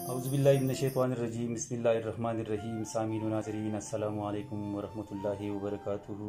अऊज़ुबिल्लाहिमिनश्शैतानिर्रजीम बिस्मिल्लाहिर्रहमानिर्रहीम। सामीन व नाज़रीन अस्सलामु अलैकुम वरहमतुल्लाहि वबरकातुहू।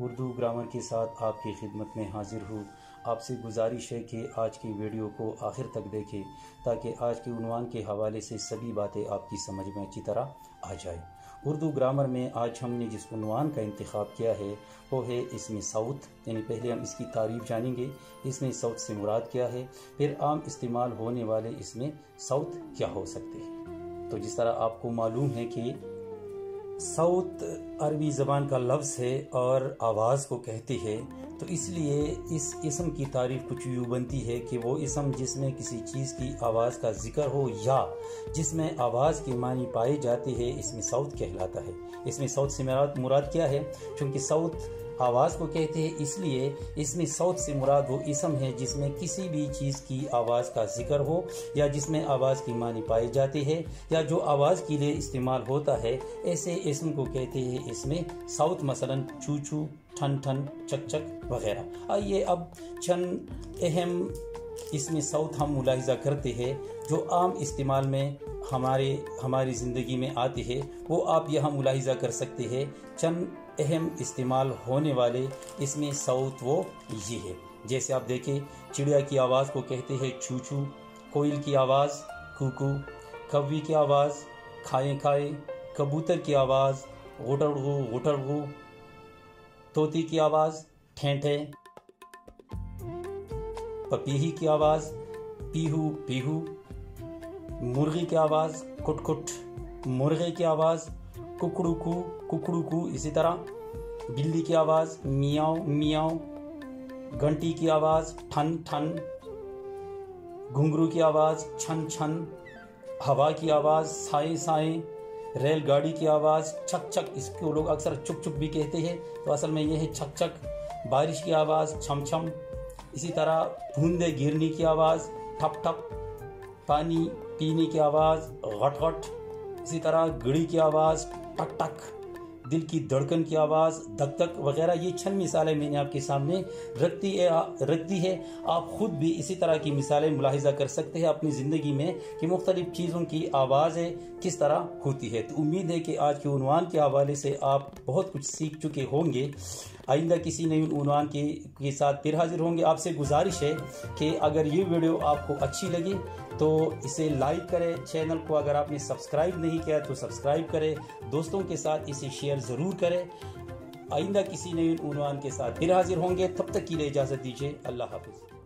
उर्दू ग्रामर के साथ आपकी खिदमत में हाजिर हूँ। आपसे गुजारिश है कि आज की वीडियो को आखिर तक देखें ताकि आज के उन्वान के हवाले से सभी बातें आपकी समझ में अच्छी तरह आ जाए। उर्दू ग्रामर में आज हमने जिस उन्वान का इंतखाब किया है वो है इसमें साउथ, यानी पहले हम इसकी तारीफ जानेंगे, इसमें साउथ से मुराद क्या है, फिर आम इस्तेमाल होने वाले इसमें साउथ क्या हो सकते हैं। तो जिस तरह आपको मालूम है कि साउथ अरबी ज़बान का लफ्ज़ है और आवाज़ को कहती है, तो इसलिए इस इसम की तारीफ कुछ यूँ बनती है कि वो इसम जिसमें किसी चीज़ की आवाज़ का जिक्र हो या जिसमें आवाज़ की मानी पाई जाती है, इसमें साउथ कहलाता है। इसमें साउथ से मुराद क्या है? चूँकि साउथ आवाज़ को कहते हैं, इसलिए इसमें साउथ से मुराद वो इसम है जिसमें किसी भी चीज़ की आवाज़ का जिक्र हो या जिसमें आवाज़ की मानी पाई जाती है या जो आवाज़ के लिए इस्तेमाल होता है, ऐसे इसम को कहते हैं इसमें साउथ। मसलन छू छू, ठन ठन, चक चक वगैरह। आइए अब चंद अहम इसमें साउथ हम मुलाहिज़ा करते हैं जो आम इस्तेमाल में हमारी ज़िंदगी में आती है, वो आप यहाँ मुलाहिज़ा कर सकते हैं। चंद अहम इस्तेमाल होने वाले इसमें साउथ वो ये है। जैसे आप देखें, चिड़िया की आवाज़ को कहते हैं छू छू, कोयल की आवाज़ कूकू, कौवी की आवाज़ खाए खाए, कबूतर की आवाज़ गुटड़गू, तोती की आवाज़ ठें ठें, पपीही की आवाज़ पीहू पीहू, मुर्गी की आवाज़ कुट कुट, मुर्गे की आवाज़ कुकड़ू कू, इसी तरह बिल्ली की आवाज़ मियाओ मियाओ, घंटी की आवाज़ ठन ठन, घुंघरू की आवाज़ छन छन, हवा की आवाज़ साए साए, रेलगाड़ी की आवाज़ छक छक, इसको लोग अक्सर चुक चुक भी कहते हैं, तो असल में ये है छक छक। बारिश की आवाज़ छम छम, इसी तरह बूंदे गिरने की आवाज़ ठप ठप, पानी पीने की आवाज़ घट घट, इसी तरह घड़ी की आवाज़ टक टक, दिल की धड़कन की आवाज़ धक धक वगैरह। ये चंद मिसालें मैंने आपके सामने रख दी है। आप ख़ुद भी इसी तरह की मिसालें मुलाहिज़ा कर सकते हैं अपनी ज़िंदगी में कि मुख्तलिफ़ चीज़ों की आवाज़ें किस तरह होती है। तो उम्मीद है कि आज के उन्वान के हवाले से आप बहुत कुछ सीख चुके होंगे। आइंदा किसी नए उन्वान के साथ फिर हाजिर होंगे। आपसे गुजारिश है कि अगर ये वीडियो आपको अच्छी लगी तो इसे लाइक करें, चैनल को अगर आपने सब्सक्राइब नहीं किया तो सब्सक्राइब करें, दोस्तों के साथ इसे शेयर ज़रूर करें। आइंदा किसी नए उन्वान के साथ फिर हाजिर होंगे, तब तक के लिए इजाज़त दीजिए। अल्लाह हाफ़िज़।